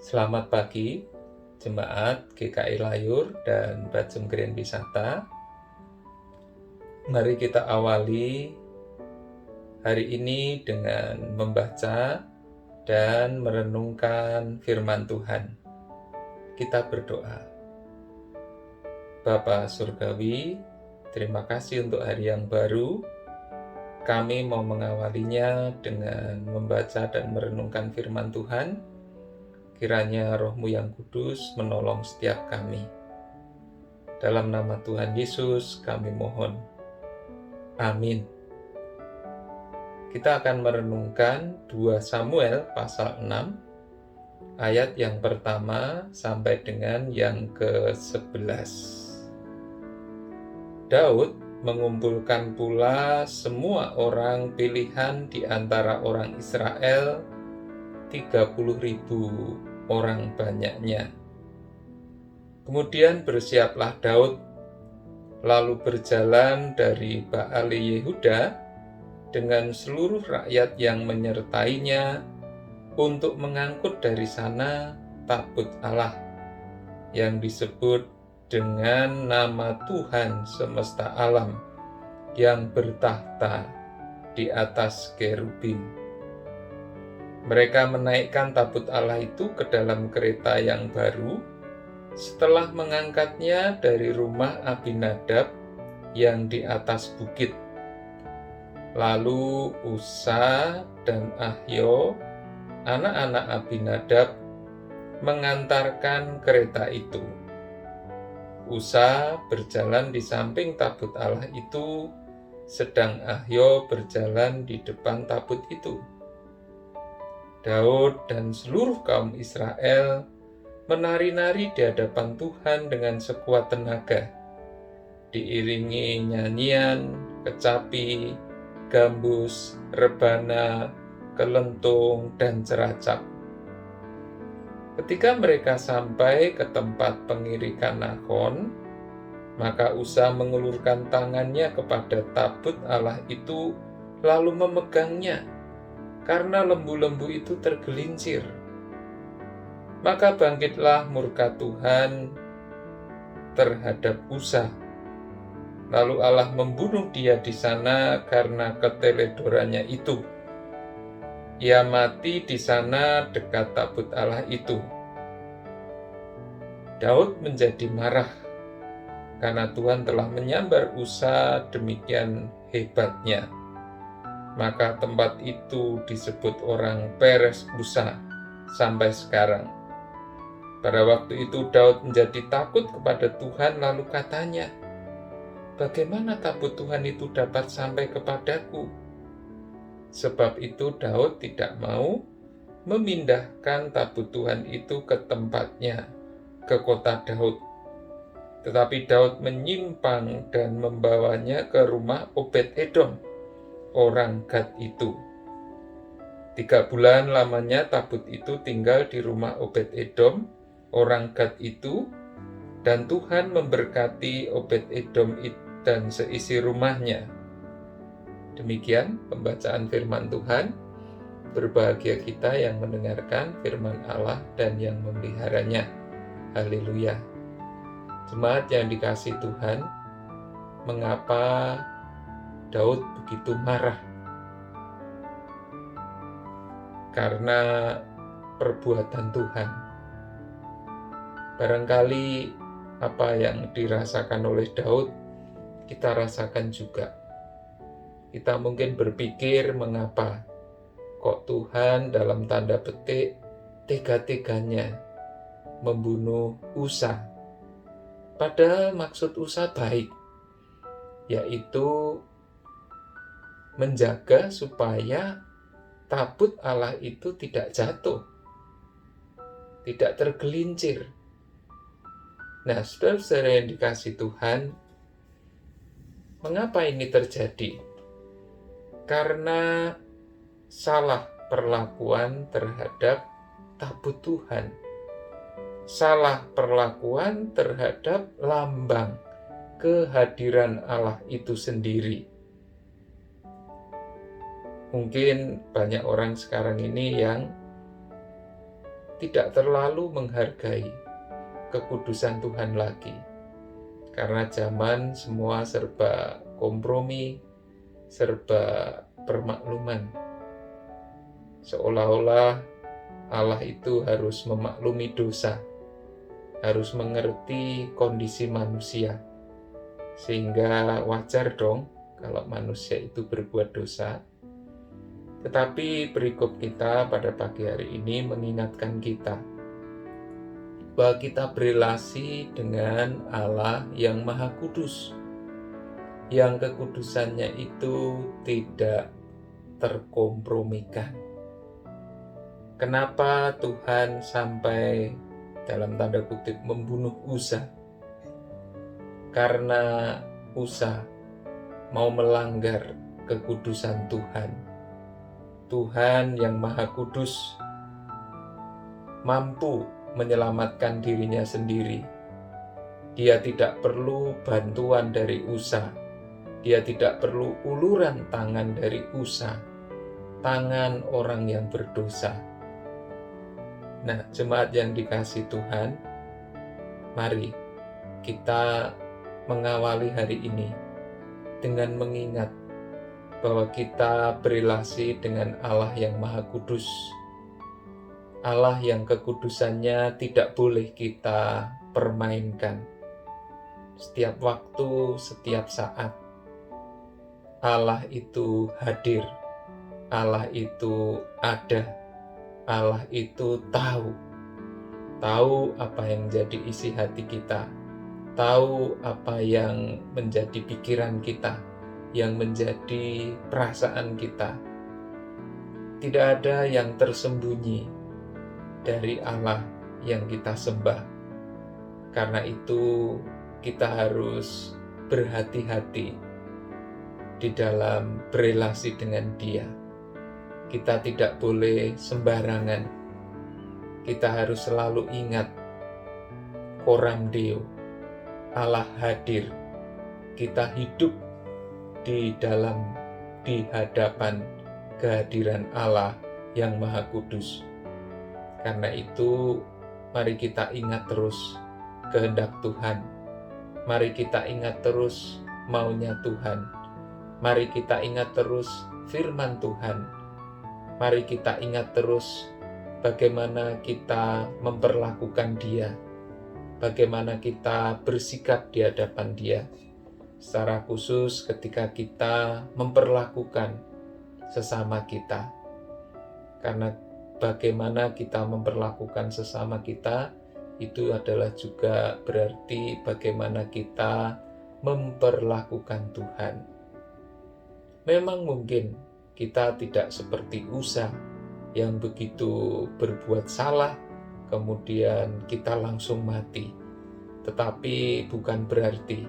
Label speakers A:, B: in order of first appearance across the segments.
A: Selamat pagi, Jemaat GKI Layur dan Bajem Grand Wisata. Mari kita awali hari ini dengan membaca dan merenungkan firman Tuhan. Kita berdoa. Bapa Surgawi, terima kasih untuk hari yang baru. Kami mau mengawalinya dengan membaca dan merenungkan firman Tuhan. Kiranya Roh-Mu yang kudus menolong setiap kami. Dalam nama Tuhan Yesus kami mohon. Amin. Kita akan merenungkan 2 Samuel pasal 6, ayat yang pertama sampai dengan yang ke-11. Daud mengumpulkan pula semua orang pilihan di antara orang Israel, 30.000 orang banyaknya. Kemudian bersiaplah Daud, lalu berjalan dari Baale Yehuda dengan seluruh rakyat yang menyertainya untuk mengangkut dari sana tabut Allah yang disebut dengan nama Tuhan semesta alam yang bertahta di atas kerubim. Mereka menaikkan tabut Allah itu ke dalam kereta yang baru setelah mengangkatnya dari rumah Abinadab yang di atas bukit. Lalu Usa dan Ahio, anak-anak Abinadab, mengantarkan kereta itu. Usa berjalan di samping tabut Allah itu, sedang Ahio berjalan di depan tabut itu. Daud dan seluruh kaum Israel menari-nari di hadapan Tuhan dengan sekuat tenaga, diiringi nyanyian, kecapi, gambus, rebana, kelentung, dan ceracap. Ketika mereka sampai ke tempat pengirikan Nahon, maka Usa mengulurkan tangannya kepada tabut Allah itu lalu memegangnya, karena lembu-lembu itu tergelincir. Maka bangkitlah murka Tuhan terhadap Usa. Lalu Allah membunuh dia di sana karena keteledorannya itu. Ia mati di sana dekat tabut Allah itu. Daud menjadi marah karena Tuhan telah menyambar Usa demikian hebatnya. Maka tempat itu disebut orang Peres Usa sampai sekarang. Pada waktu itu Daud menjadi takut kepada Tuhan, lalu katanya, "Bagaimana tabut Tuhan itu dapat sampai kepadaku?" Sebab itu Daud tidak mau memindahkan tabut Tuhan itu ke tempatnya, ke kota Daud. Tetapi Daud menyimpang dan membawanya ke rumah Obed-Edom, orang Gad itu. 3 bulan lamanya tabut itu tinggal di rumah Obed-Edom, orang Gad itu, dan Tuhan memberkati Obed-Edom dan seisi rumahnya. Demikian pembacaan firman Tuhan. Berbahagia kita yang mendengarkan firman Allah dan yang memeliharanya. Haleluya. Jemaat yang dikasihi Tuhan, mengapa Daud begitu marah? Karena perbuatan Tuhan. Barangkali apa yang dirasakan oleh Daud, kita rasakan juga. Kita mungkin berpikir, mengapa kok Tuhan dalam tanda petik tega-teganya membunuh Usa? Padahal maksud Usa baik, yaitu menjaga supaya tabut Allah itu tidak jatuh, tidak tergelincir. Nah, saudara-saudara yang dikasihi Tuhan, mengapa ini terjadi? Karena salah perlakuan terhadap tabut Tuhan. Salah perlakuan terhadap lambang kehadiran Allah itu sendiri. Mungkin banyak orang sekarang ini yang tidak terlalu menghargai kekudusan Tuhan lagi. Karena zaman semua serba kompromi, serba permakluman. Seolah-olah Allah itu harus memaklumi dosa, harus mengerti kondisi manusia. Sehingga wajar dong kalau manusia itu berbuat dosa. Tetapi perikop kita pada pagi hari ini mengingatkan kita bahwa kita berelasi dengan Allah yang Maha Kudus, yang kekudusannya itu tidak terkompromikan. Kenapa Tuhan sampai dalam tanda kutip membunuh Uza? Karena Uza mau melanggar kekudusan Tuhan. Tuhan yang Maha Kudus mampu menyelamatkan dirinya sendiri. Dia tidak perlu bantuan dari Uza. Dia tidak perlu uluran tangan dari Uza, tangan orang yang berdosa. Nah, jemaat yang dikasihi Tuhan, mari kita mengawali hari ini dengan mengingat bahwa kita berelasi dengan Allah yang Maha Kudus, Allah yang kekudusannya tidak boleh kita permainkan. Setiap waktu, setiap saat, Allah itu hadir, Allah itu ada, Allah itu tahu apa yang menjadi isi hati kita, tahu apa yang menjadi pikiran kita, yang menjadi perasaan kita. Tidak ada yang tersembunyi dari Allah yang kita sembah. Karena itu kita harus berhati-hati di dalam berelasi dengan Dia. Kita tidak boleh sembarangan. Kita harus selalu ingat Coram Deo, Allah hadir. Kita hidup di hadapan kehadiran Allah yang Maha Kudus. Karena itu, mari kita ingat terus kehendak Tuhan. Mari kita ingat terus maunya Tuhan. Mari kita ingat terus firman Tuhan. Mari kita ingat terus bagaimana kita memperlakukan Dia, bagaimana kita bersikap di hadapan Dia. Secara khusus ketika kita memperlakukan sesama kita. Karena bagaimana kita memperlakukan sesama kita, itu adalah juga berarti bagaimana kita memperlakukan Tuhan. Memang mungkin kita tidak seperti Uza yang begitu berbuat salah, kemudian kita langsung mati. Tetapi bukan berarti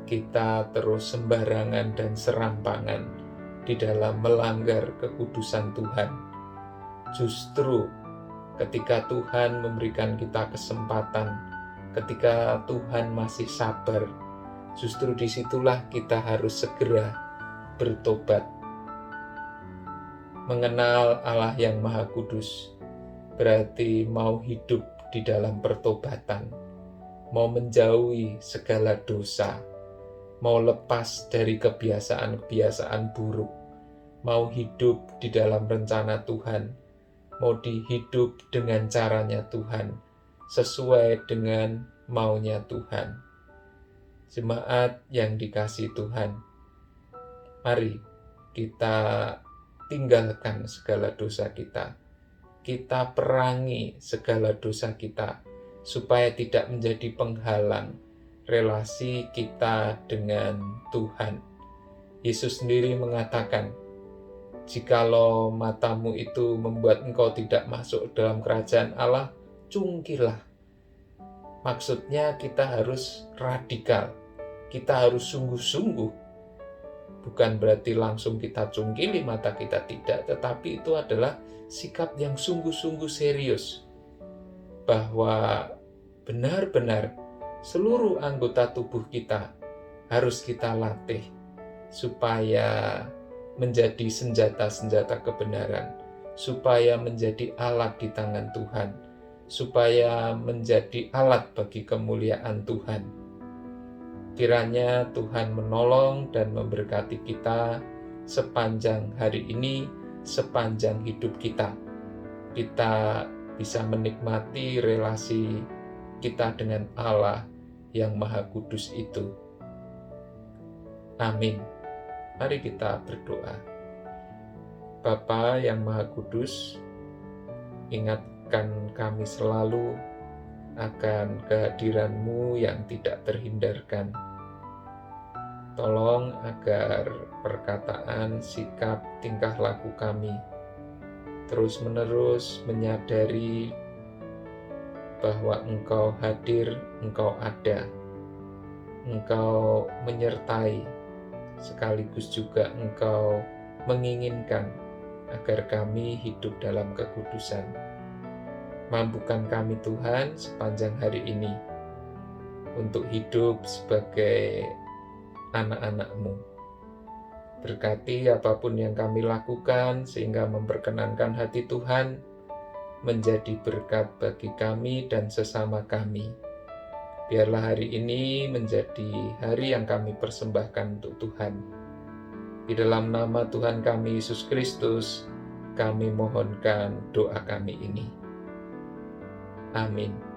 A: kita terus sembarangan dan serampangan di dalam melanggar kekudusan Tuhan. Justru ketika Tuhan memberikan kita kesempatan, ketika Tuhan masih sabar, justru disitulah kita harus segera bertobat. Mengenal Allah yang Maha Kudus berarti mau hidup di dalam pertobatan, mau menjauhi segala dosa, mau lepas dari kebiasaan-kebiasaan buruk, mau hidup di dalam rencana Tuhan, mau dihidup dengan caranya Tuhan, sesuai dengan maunya Tuhan. Jemaat yang dikasihi Tuhan, mari kita tinggalkan segala dosa kita. Kita perangi segala dosa kita, supaya tidak menjadi penghalang relasi kita dengan Tuhan. Yesus sendiri mengatakan, jikalau matamu itu membuat engkau tidak masuk dalam kerajaan Allah, cungkilah. Maksudnya kita harus radikal, kita harus sungguh-sungguh. Bukan berarti langsung kita cungkili mata kita, tidak, tetapi itu adalah sikap yang sungguh-sungguh serius. Bahwa benar-benar seluruh anggota tubuh kita harus kita latih supaya menjadi senjata-senjata kebenaran, supaya menjadi alat di tangan Tuhan, supaya menjadi alat bagi kemuliaan Tuhan. Kiranya Tuhan menolong dan memberkati kita sepanjang hari ini, sepanjang hidup kita. Kita bisa menikmati relasi kita dengan Allah yang Maha Kudus itu. Amin. Mari kita berdoa. Bapa yang Maha Kudus, ingatkan kami selalu akan kehadiran-Mu yang tidak terhindarkan. Tolong agar perkataan, sikap, tingkah laku kami terus-menerus menyadari bahwa Engkau hadir, Engkau ada, Engkau menyertai, sekaligus juga Engkau menginginkan agar kami hidup dalam kekudusan. Mampukan kami Tuhan sepanjang hari ini untuk hidup sebagai anak-anak-Mu. Berkati apapun yang kami lakukan sehingga memperkenankan hati Tuhan, menjadi berkat bagi kami dan sesama kami. Biarlah hari ini menjadi hari yang kami persembahkan untuk Tuhan. Di dalam nama Tuhan kami Yesus Kristus, kami mohonkan doa kami ini. Amin.